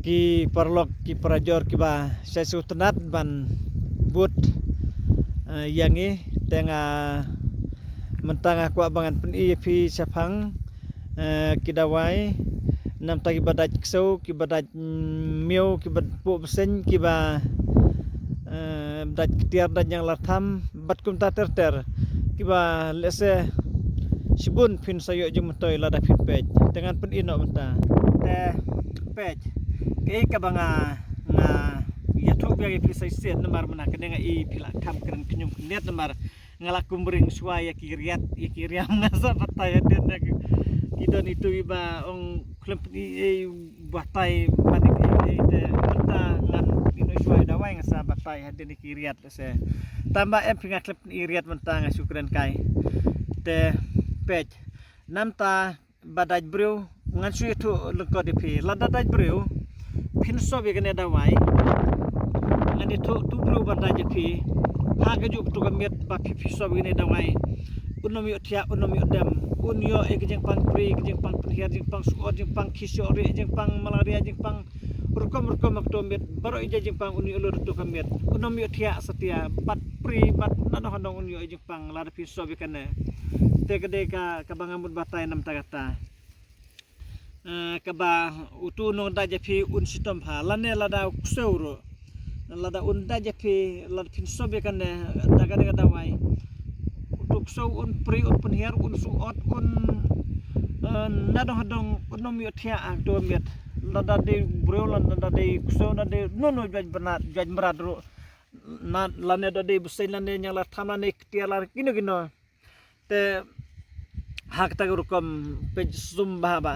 ki parlok ki prajor ki ba saya sutenat ban but yangi tengah mentang aku abangan pen pi sapang kidawai nam tagi badaj ksau ki badaj miau ki bad pu besen ki ba badaj ketiar dan yang latham bat kum ta ter ki ba lese sibun pin sayo jum toy lada pin pej dengan pen ino menta te pej ke ka banga na ya tu biagi pisai set namar mana kedenga i pila kam keren kinyum net namar ngala kumbring suaya kiriat ya kiriam ngasa pataya den kidon itu iba ong klep i batai panik i de menta ngan ino suaya dawai ngasa batai haden kiriat se tambah em pinga klep iriat menta ngasukren kai te pej namta badaj bru ngan su itu lengko depi lada daj bru pinso begene dawai ngani tu bru badaj depi haga ju tu gamet ba pinso begene dawai unomi otia unomi odam unyo ekjeng pang pri ekjeng pang penhiar jeng pang suor jeng pang kisori jeng pang malaria jeng pang rukom aktomet baro ija jeng pang uni ulur tu gamet unomi otia setia pat pri pat nano handong unyo jeng pang lada pinso begene tegede ka kabangamut batai nam tagata kaba utu no daje pi un sitom ha lane lada kuseuro lada un daje pi lada pinso be kan daga daga dawai utu kusau un pri un penhiar un suot un nado hadong unom yo tia ak do met lada de bro lada de kusau lada de nono jaj berat jaj berat ro na lane de besai lane nyala thamane ktiala kino te hak tagurukom pej sumba ba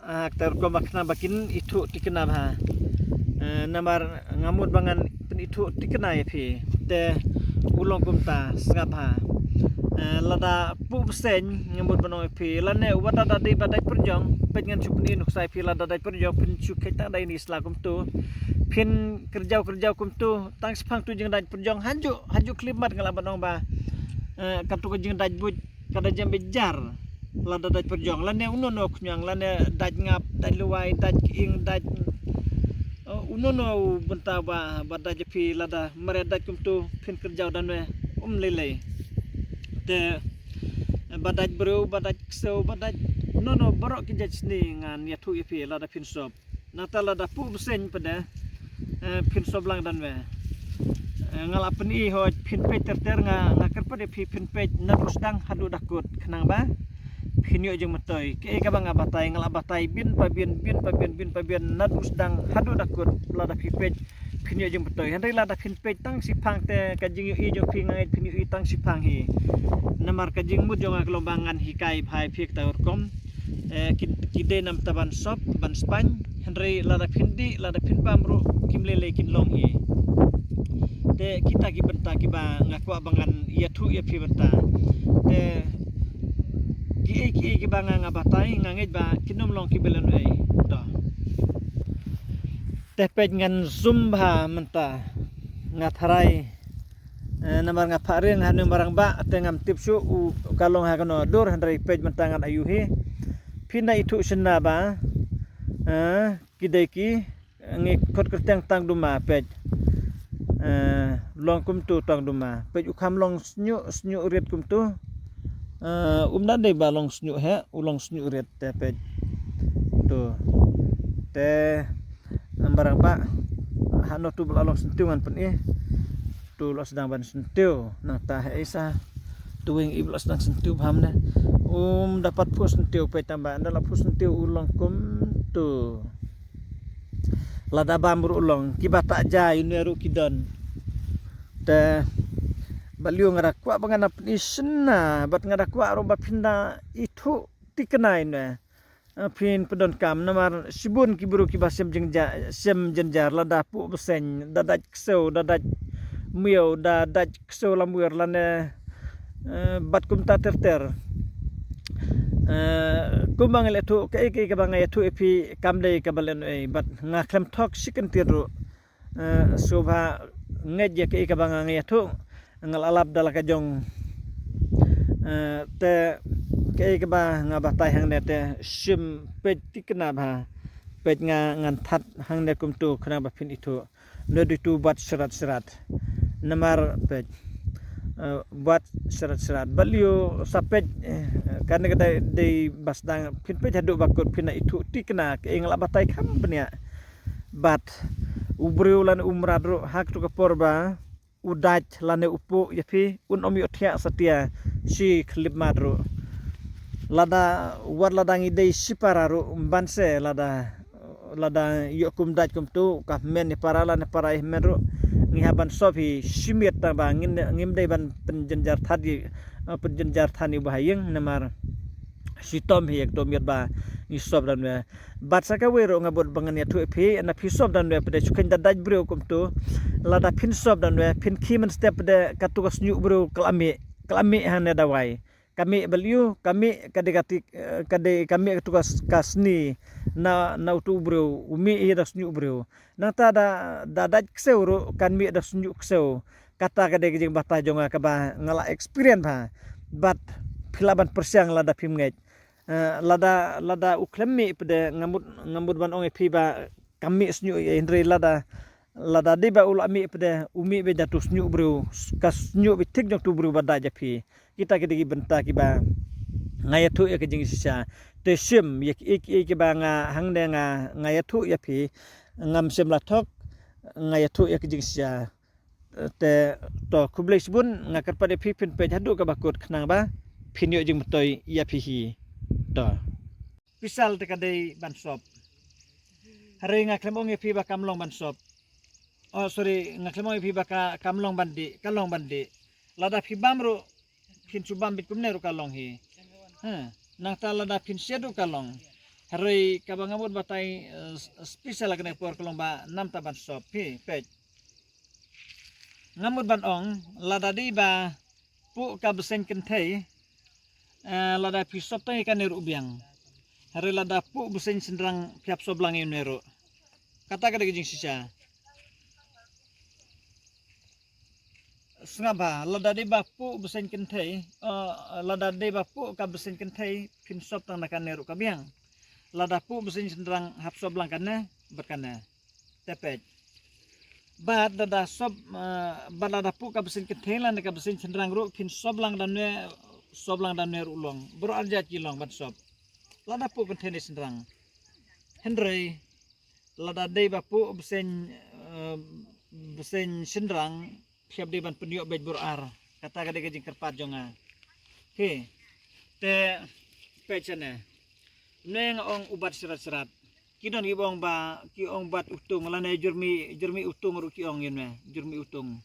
hak tagurukom bakna bakin itu tikena ba namar ngamut bangan pen itu tikena ya pi te ulong kumta sngap ha lada pu besen ngamut bano pi lane wada dadi badai perjong pej ngan supni nuksai pi lada dadi perjong pen cukai ta dai ni slakum tu pin kerjau kum tu tang sepang tu jeng dai perjong haju klimat ngala banong ba katu jeng dai buj kada jam bejar lada daj perjong lane unono kunyang lane daj ngap daj luai daj ing daj unono benta ba badaj pi lada mere daj kumtu pin kerjau dan we lele te badaj bro badaj ksau badaj unono barok ki jaj ni ngan ya tu pi lada pin sob nata lada pu besen pada pin sob lang dan we ngala peni ho pin pej ter nga kerpa de pin pej na rusdang hadu dakut kenang ba pinyo jeng metoy ke ka bang abatai ngala batai bin pa bin na rusdang hadu dakut lada pin pej pinyo jeng metoy handai lada pin pej tang sipang te ka jing yu i jong pingai pinyo i tang sipang hi namar ka jing mut jong kelombangan hikai bhai phik ta urkom kide nam taban sop ban span handai lada pindi lada pin bamru kimlele kin long hi te kita ki benta ki ba ngaku abangan ya thu ya pi benta te ki ba ngabatai ngangej ba kinom long ki belen ai to te pej ngan zumba menta ngatharai namar ngapharing hanu marang ba te ngam tipsu u kalong ha kono dor handrai pej menta ngan ayuhi pinda itu senna ba kidai ki ngi khot kerteng tang duma pej long kum tu tang duma pej ukham long snyu ret kum tu dan dei ba long snyu he ulong snyu ret te pej tu te barang ba hano tu belalong sentuan pen tu lo sedang ban sentiu nang ta isa tuwing iblo sedang sentiu paham na dapat pu sentiu pej tambah ndala pu sentiu ulong kum tu lada bambur ulong kibata ja ineru kidon te baliu ngara kwa bangana pnisna bat ngara kwa romba pinda itu tikenai ne pin pedon kam namar sibun kiburu kibasem jengja sem jenjar lada pu besen dadaj ksau dadaj miau dadaj ksau lamur lane bat kumta ter kumbang le tu ke bang ya tu epi kamdei kabalen ei bat ngaklem thok siken tiru subha ngeje ke bang ya tu ngal alap dalaka jong te ke ba ngabatai hang nete sim petikna ba pej ngan that hang ne kum tu khna ba phin itu ne tu bat serat namar pej buat serat baliu sapej kan kada de basdang phin pej hadu bakut phina itu tikna ke ingla batai kham benia bat ubreu lan umradro hak tu kaporba udaj lane upu yafi omi othia satia si klip madro lada war ladang idei sipararu banse lada yokum daj kum tu ka men ni parala ne parai menro ngihaban sofi simit ta ba ngimdei ban penjenjar thani bahayeng namar sitom hi ek domiat ba ni sob dan we bat saka wero ngabot bangan ya tu phi na phi sob dan we pada chukin da daj bro kum tu lada phin sob dan we phin khimen step de katugas nyu bro kalami hane dawai kami beliau kami kami tugas kasni na utu bro umi das nyu bro nata da daj kseu kan mi das nyu kseu kata kade jing batah jonga ka ba ngala experience ha bat philaban persiang lada phimngai lada uklemi pada ngamut ban ong phi ba kami snyu indri lada deba ulami pada umi be datus nyu bro kas nyu be tik jok tu bro bada japi kita kedi benta ki ba ngayathu ya kejing sisa te sim ek ba nga hangde nga ngayathu ya phi ngam sim lathok ngayathu ya kejing sisa te to kublex bun ngakar pada phi pin pe hadu ka bakut khnang ba phinyo jing mtoi ya phi hi to pisal te kadai bansop hari ngaklemong ya phi ba kamlong bansop oh sorry ngaklemong ya phi ba kamlong bandi kalong bandi lada phi bamro phin subam bit kumne ru kalong hi nang ta lada phin sedu kalong hari kabangamut batai special kene por kalong ba nam ta bansop phi pej ngamut ban ong lada di ba pu ka besen kenthei lada pisop tang ikan neru biang hari lada pu besen sendrang piap soblang neru kata kada gijing sisa sengaba lada di ba pu besen kenthei lada di ba pu ka besen kenthei pinsop tang nakan neru ka biang lada pu besen sendrang hap soblang kana berkana tepet bat dada sob balada pu ka besen kenthei lan ka besen sendrang ru pin soblang dan ne soblang dan ne ulong bro arja kilong bat sob lada pu kenthei sendrang hendrei lada dei ba pu besen sendrang siap de ban pendiok bej bro ar kata kada gejing kerpat jonga he te pechane neng ong ubat serat kidon ibong ba ki ong bat utung lane jurmi utung ru ki ong yene jurmi utung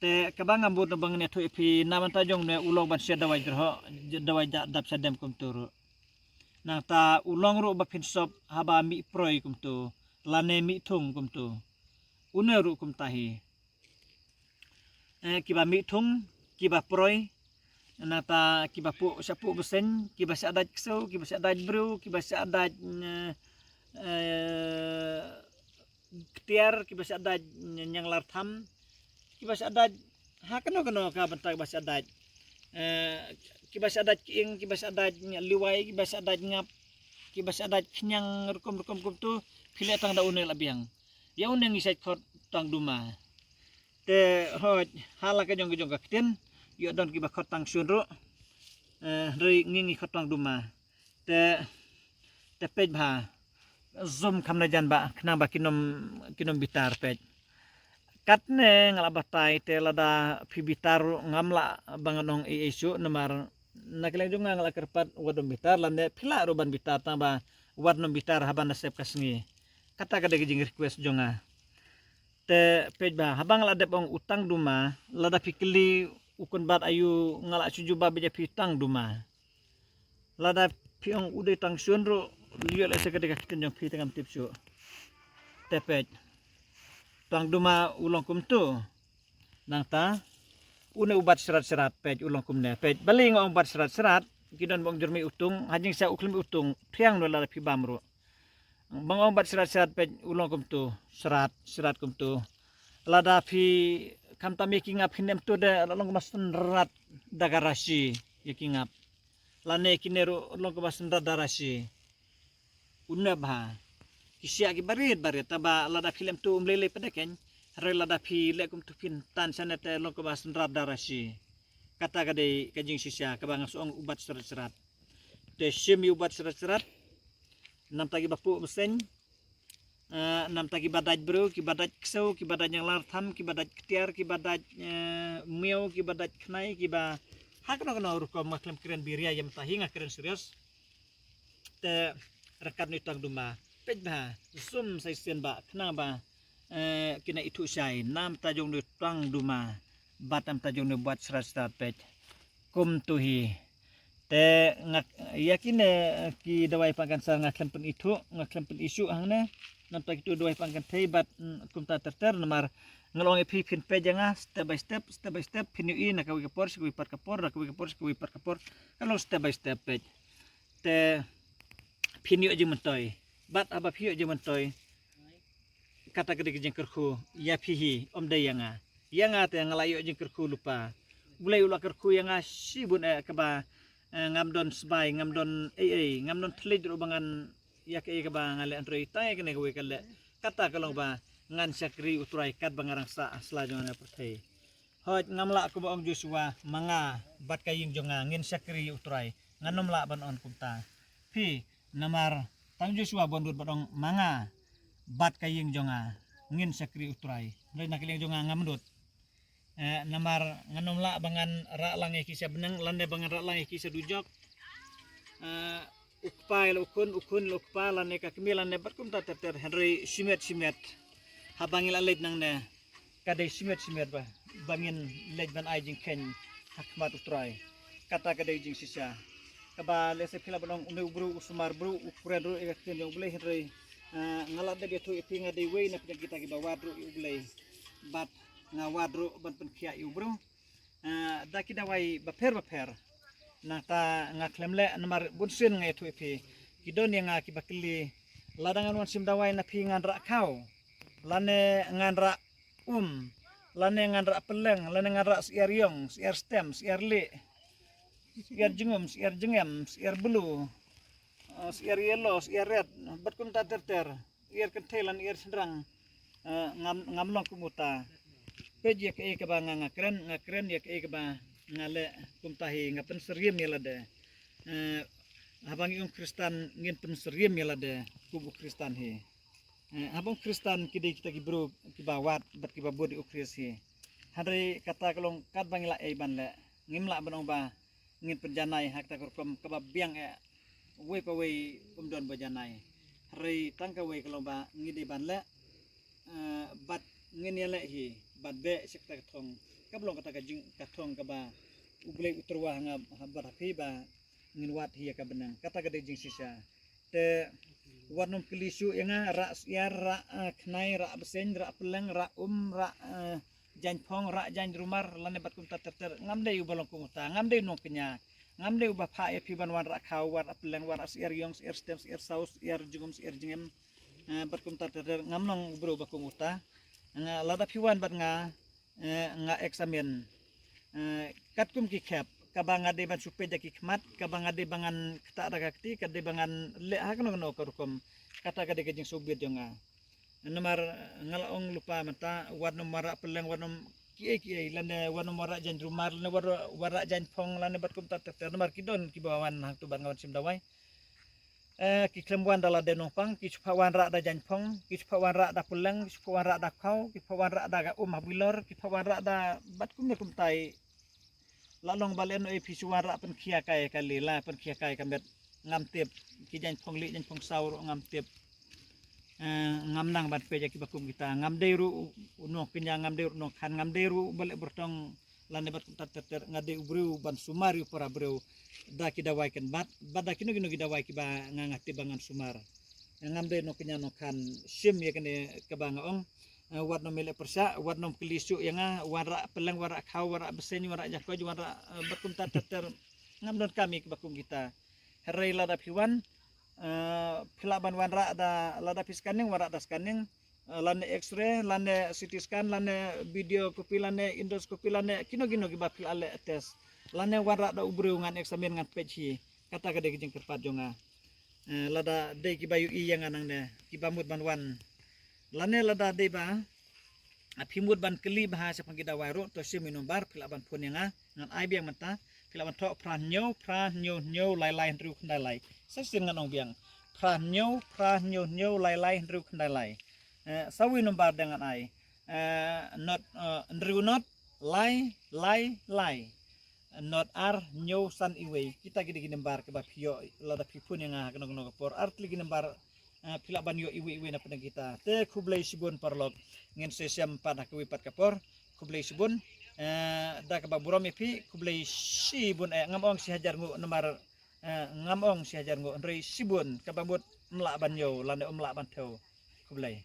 te kabang ambut bang ne thu phi naman ta jong ne ulong ban sia dawai dawai dap sadem kum turu nang ta ulong ru ba phin sop haba mi proi kum tu lane mi thung kum tu uneru kum tahi kiba mi thung kiba proi nata kiba pu sapu besen kiba sadat ksau kiba sadat bru kiba sadat ktiar kiba sadat nyang lartham kiba sadat hakno ka bantag basadat kiba sadat king kiba sadat liwai kiba sadat ngap kiba sadat knyang rukum tu phile tang da unel abiang ya uneng isait khot tang duma te hoj halaka jong ka kten yo don ki ba khotang sunro rei ngingi khotang duma te pej bha zoom khamna jan ba khna ba kinom bitar pej katne ngala batai te lada phi bitar ngamla banganong isu namar nakleng jong ngala kerpat wadom bitar lande phila roban bitar ta ba wadnom bitar haban sep kasngi kata kada gijing request jonga te pej ba habang ladep ong utang duma lada pikli ukun bat ayu ngala suju ba beja pitang duma lada piong ude tang sunro liyo le sekade kakitin jong pitang am tipsu te pej tang duma ulong kum tu nang ta une ubat serat pej ulong kum ne pej baling ong bat serat kidon bong jurmi utung hajing sa uklim utung thiang no lada pi bamro bang bat serat pej ulong kum tu serat kum tu lada phi kamta making up hinem tu de long masen rat dagarasi making up lane kinero long masen rat darasi unna bah kisya ki barit taba lada film tu umlele pedeken re lada phi le kum tupin tan sanet lo ko bas rab darasi kata kadai kajing sisya kabang soong ubat serat-serat te sim ubat serat-serat nam tagi bapu mesen nam tagi badaj bro ki badaj ksau ki badaj yang lartham ki badaj ketiar ki badaj miau ki badaj knai ki ba hakno kono ruko maklem keren biria yam tahinga keren serius te rekat ni tang duma pej ba sum sai sen ba kna ba kina itu sai nam tajong ni tang duma batam tajong ni buat serat-serat pej kum tuhi te ngak yakin ki dawai pangkan sa ngaklem pen itu ngaklem pen isu hangna nam tak itu dawai pangkan thei bat kum ta terter nomor ngelong pi pin pej nga step by step pin ui na kawi kapor sikwi par kapor kalau step by step pej te pin yu je mentoy bat aba phi je mentoy kata gede jeng kerku ya pihi om de yanga te ngalayo jeng kerku lupa mulai ulah kerku yanga sibun keba ngamdon sbai ngamdon ngamdon thlej ro bangan yak keba ngale androi tay kene kowe kale kata kalong ba ngan sakri utrai kat bangarang sa selajona perthai hoj ngamla ko ba om Joshua manga bat kaying jonga ngin sakri utrai nganom la ban on kumta phi namar tang Joshua bondut badong manga bat kaying jonga ngin sakri utrai le nakiling jonga ngamdut namar nganom la bangan ra lang kisah benang lande bangan ra lang kisah dujok ukpai ukun ukpa lane kakmilan ne batkum ta ter henry simet habangil alej nang ne kadai simet ba bangin lej ban ai jing ken hakmat utrai kata kadai jing sisa kaba lese phila banong umi ubru usumar bru ukuran ru eken jong blai henry ngalat de betu ipinga de wei na kita ki bawadru ublai bat ngawadru ban penkhia ubru da kita wai baper na ta ngaklemle namar bunsin ngai tu ipi kidon yang akibakli ladangan wan simdawai na pi ngan ra kau lane ngan ra lane ngan ra peleng lane ngan ra siar yong siar stem siar le siar jengum siar jengem siar bulu siar yellow siar red batkum ta ter iar kentelan iar sendrang ngamlong kumuta peje ke ke ba ngakren ya ke ba ngale kumtahi ngapen seriem yalade habang yung Kristan ngin pen seriem yalade kubu Kristan he habang Kristan kidi kita gibru kibawat bat kibabud di ukris he hari kata kalong kat bangila ban le ngimla banong ba ngin penjanai hak ta kurkom kababiang we pa we umdon bajanai hari tangka we kalong ba ngidi ban le bat ngin yale hi bat be sekta thong kablong kata kajing kathong kaba ublai uterwa nga barapi ba nginwat hiya ka benang kata gade jing sisa te warnum kelisu yanga ra siar ra knai ra besen ra peleng ra ra janpong ra jan rumar lane bat kum ter ngamde u balong kumuta ngamde no kenya ngamde u ba pha e piban wan ra khaw war peleng war siar yong siar stem siar saus siar jungum siar jingem bat kum ter ngamnong bro ba kumuta nga lada piwan bat nga eksamen katkum ki khap kabang ade ban supe jaki khmat kabang ade bangan kata rakakti kade bangan le hakno no korukom kata kade kejing subit jonga nomor ngalaong lupa mata warnom mara peleng warnom ki lane warnom mara jan rumar lane wara jan phong lane batkum ta ter nomor kidon ki bawan hang tu ban ngawan simdawai ki klemwan dala denong pang ki chupawan ra da jan phong ki chupawan ra da peleng ki chupawan ra da khau ki chupawan ra da habilor ki chupawan ra da batkum ne kumtai lalong balen oi pisuan ra pen khia kai kali la pen khia kai kambet ngam tip ki jan phong li jan phong saur ngam tip ngam nang bat pe jaki bakum kita ngam deru no kenya ngam deru no khan ngam deru bale bertong lane bat tat ter ngade ubru ban sumari para bro da ki dawai ken bat bada kino dawai ki ba ngangati bangan sumar ngam de no kenya no khan sim ya kene kabanga ong warna mele persa warna kelisu yanga warna peleng warna khaw warna beseni warna jakoj warna bakum tat ter ngam don kami ki bakum kita herai lada piwan pilaban warna da lada piskaning warna da scanning lane x-ray lane CT scan lane video kopi lane endoscopy lane kino ki bapil ale tes lane warna da ubru ngan eksamen ngan peji kata kade kijing kerpat jonga lada de ki bayu i yang anang ne ki bamut ban wan lane lada de ba apimut ban keli bah sa pangida wairo to si minumbar pila ban pun yang ngan ai biang mata pila ban tok pra nyo lai lai ru khandai lai sa sin ngan ong biang pra nyo lai lai ru khandai lai sawi numbar dengan ai not not lai not ar nyo san iwe kita gini nembar ke bapio lada pipun yang kena por art lagi nembar pila ban yo iwe na pedang kita te kublai sibun parlog ngin sesiam panah kewipat kapor kublai sibun da ke baburom pi kublai sibun ngamong si hajar ngu nembar ngamong si hajar ngu rei sibun ke bambut melak ban yo landa melak ban tau kublai